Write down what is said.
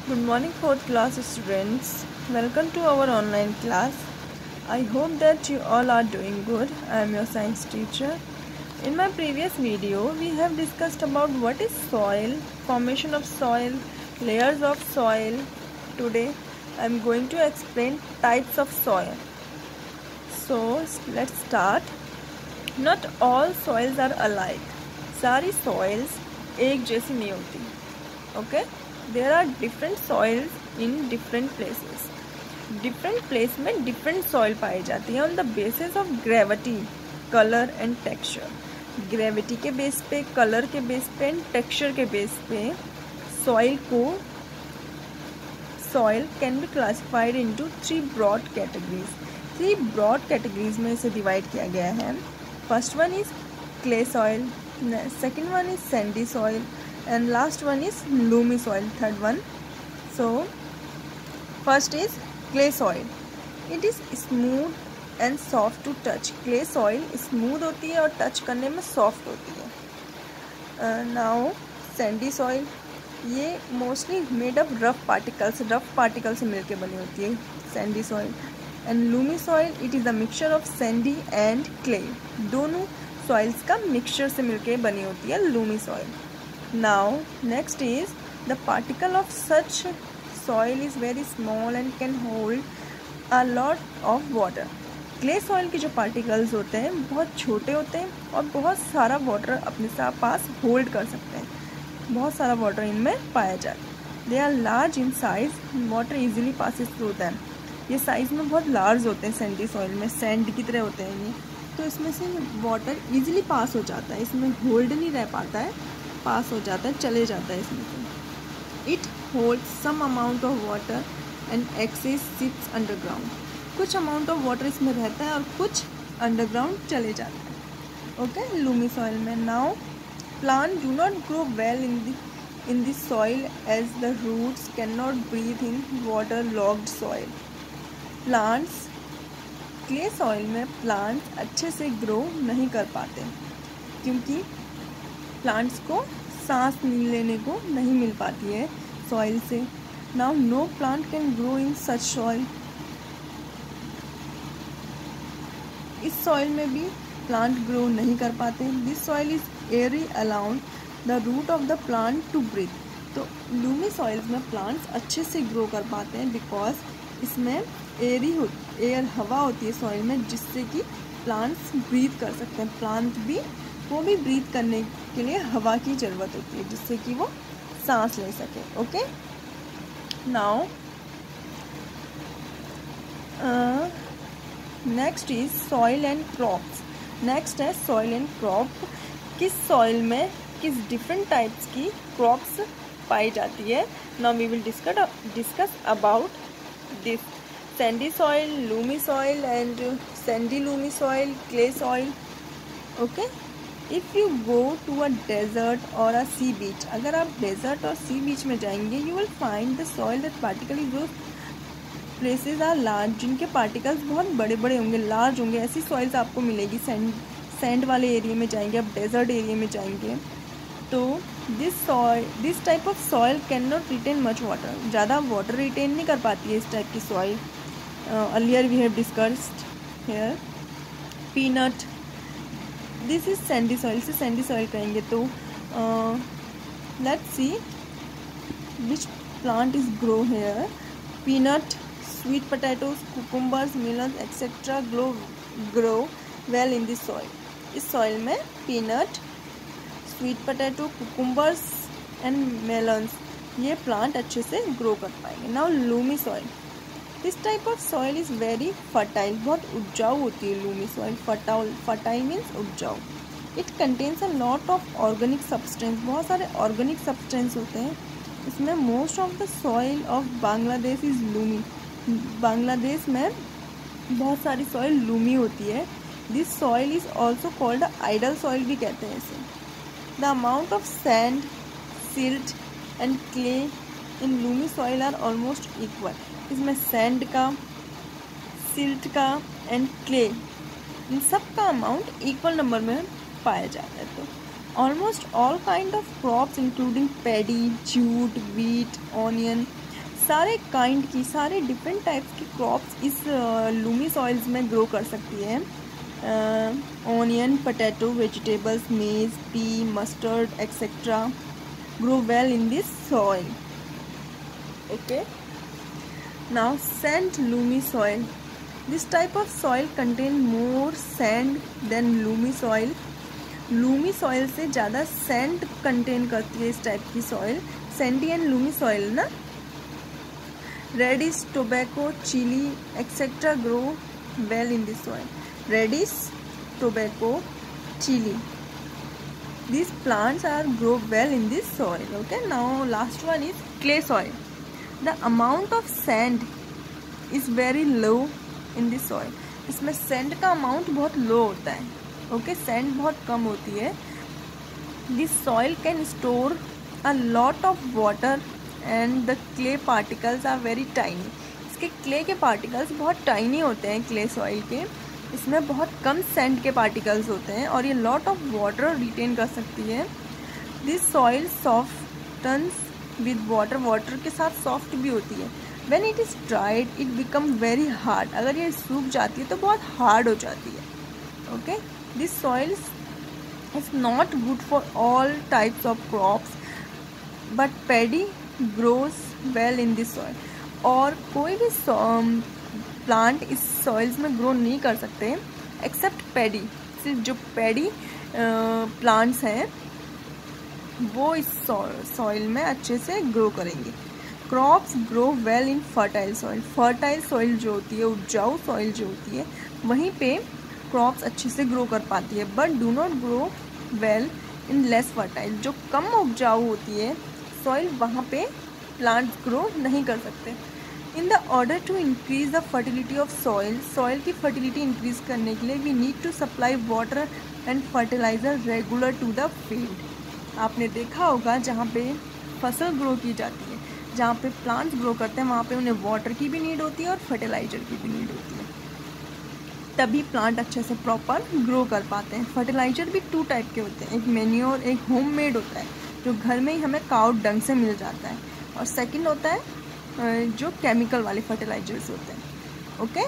Good morning, 4th class students. Welcome to our online class. I hope that you all are doing good. I am your science teacher. In my previous video, we have discussed about what is soil, formation of soil, layers of soil. Today, I am going to explain types of soil. So, let's start. Not all soils are alike. सारी soils एक जैसी नहीं होती. Okay? There are different soils in different places. Different place में different soil पाई जाती है on the basis of gravity, color and texture. Gravity के base पे, color के बेस पे and texture के बेस पे soil can be classified into three broad categories. Three broad categories में इसे divide किया गया है. First one is clay soil, second one is sandy soil, and last one is loamy soil, third one. So first is clay soil. It is smooth and soft to touch. Clay soil smooth होती है और touch करने में soft होती है. Now sandy soil, ये mostly made up rough particle से मिलके बनी होती है Sandy soil. And loamy soil, it is the mixture of Sandy and clay. दोनों सॉइल्स का मिक्सचर से मिलके बनी होती है Lumi soil. Now next is the particle of such soil is very small and can hold a lot of water. Clay soil के जो particles होते हैं बहुत छोटे होते हैं और बहुत सारा वाटर अपने साथ पास होल्ड कर सकते हैं. बहुत सारा वाटर इनमें पाया जाता है. They are large in size, water easily passes through them. ये साइज़ में बहुत लार्ज होते हैं सैंडी सॉइल में, सैंड की तरह होते हैं ये. तो इसमें से वाटर इजीली पास हो जाता है, इसमें होल्ड नहीं रह पाता है, पास हो जाता है, चले जाता है इसमें से. It holds some amount of water and excess seeps underground. कुछ अमाउंट ऑफ वाटर इसमें रहता है और कुछ अंडरग्राउंड चले जाता है. ओके, लूमी सॉइल में. Now plants do not grow well in the soil as the roots cannot breathe in waterlogged soil. Plants clay soil में plants अच्छे से grow नहीं कर पाते क्योंकि plants को सांस लेने को नहीं मिल पाती है soil से. Now no plant can grow in such soil. इस soil में भी प्लांट ग्रो नहीं कर पाते. This soil is airy allowed the root of the plant to breathe. तो लूमी सॉइल्स में प्लांट्स अच्छे से ग्रो कर पाते हैं बिकॉज इसमें एयर हवा होती है सॉइल में जिससे कि प्लांट्स ब्रीथ कर सकते हैं. प्लांट भी वो भी ब्रीथ करने के लिए हवा की ज़रूरत होती है जिससे कि वो सांस ले सके. Okay, now next is soil and crops. Next है सॉइल एंड क्रॉप. किस सॉइल में किस डिफरेंट टाइप्स की क्रॉप्स पाई जाती है. Now we will discuss about this. Sandy soil, loamy soil and sandy loamy soil, clay soil. Okay, if you go to a desert और a सी बीच, अगर आप डेजर्ट और सी बीच में जाएंगे you will find the soil that particle grow places are large. जिनके particles बहुत बड़े बड़े होंगे, लार्ज होंगे, ऐसी सॉइल्स आपको मिलेगी. सैंड वाले एरिया में जाएंगे आप, डेजर्ट एरिया में जाएंगे तो this type of soil can not retain much water. ज़्यादा वाटर रिटेन नहीं कर पाती है इस टाइप की soil. Earlier we have discussed here. Peanut, this is sandy soil. से सैंडी सॉइल कहेंगे तो let's see which plant is grow here. Peanut, sweet potatoes, cucumbers, melons, etc. grow well in this soil. इस soil में peanut, sweet potato, cucumbers and melons ये plant अच्छे से grow कर पाएंगे. Now loamy soil. This type of soil is very fertile. बहुत उपजाऊ होती है loamy soil. Fertile means उपजाऊ. It contains a lot of organic substance. बहुत सारे organic substance होते हैं इसमें. Most of the soil of Bangladesh is loamy. Bangladesh में बहुत सारी सॉइल लूमी होती है. This soil is also called ideal soil भी कहते हैं इसे. The amount of sand, silt and clay in loamy soil are almost equal. इसमें सैंड का, सिल्ट का एंड क्ले इन सब का अमाउंट इक्वल नंबर में पाया जाता है. तो Almost all kind of crops including paddy, jute, wheat, onion सारे काइंड की, सारे डिफरेंट टाइप्स की क्रॉप्स इस लूमी सॉइल्स में ग्रो कर सकती है। ऑनियन, पोटैटो, वेजिटेबल्स, मेज, P, mustard etcetera grow well in this soil. Okay, now sand loamy soil. This type of soil contain more sand than loamy soil. Loamy soil से ज़्यादा sand contain करती है इस type की soil, sandy and loamy soil ना। Radish, tobacco, chilli etcetera grow well in this soil. Radish, tobacco, chili, these plants are grow well in this soil. Okay, now last one is clay soil. The amount of sand is very low in this soil. इसमें sand का amount बहुत low होता है. Okay, sand बहुत कम होती है. This soil can store a lot of water and the clay particles are very tiny. इसके clay के particles बहुत tiny होते हैं clay soil के. इसमें बहुत कम सैंड के पार्टिकल्स होते हैं और ये लॉट ऑफ वाटर रिटेन कर सकती है. This soil softens with water, water के साथ सॉफ्ट भी होती है. When it is dried it become very hard. अगर ये सूख जाती है तो बहुत हार्ड हो जाती है. Okay, this soil is not good for all types of crops but paddy grows well in this soil. और कोई भी प्लांट इस सॉइल्स में ग्रो नहीं कर सकते एक्सेप्ट पैडी. सिर्फ जो पैडी प्लांट्स हैं वो इस सॉइल में अच्छे से ग्रो करेंगे. क्रॉप्स ग्रो वेल इन फर्टाइल सॉइल. फर्टाइल सॉइल जो होती है, उपजाऊ सॉइल जो होती है, वहीं पे क्रॉप्स अच्छे से ग्रो कर पाती है. But do not grow well in less fertile. जो कम उपजाऊ होती है सॉइल, वहाँ पे प्लांट्स ग्रो नहीं कर सकते. In the order to increase the fertility of soil, soil की फर्टिलिटी इंक्रीज करने के लिए we need to supply water and fertiliser regular to the field. आपने देखा होगा जहाँ पे फसल ग्रो की जाती है, जहाँ पे प्लांट्स ग्रो करते हैं, वहाँ पे उन्हें वाटर की भी नीड होती है और फर्टिलाइज़र की भी नीड होती है. तभी प्लांट अच्छे से प्रॉपर ग्रो कर पाते हैं. फर्टिलाइज़र भी 2 टाइप के होते हैं. एक मैन्योर, एक होममेड होता है जो घर में ही हमें काउ डंग से मिल जाता है, और सेकंड होता है जो केमिकल वाले फर्टिलाइजर्स होते हैं. ओके.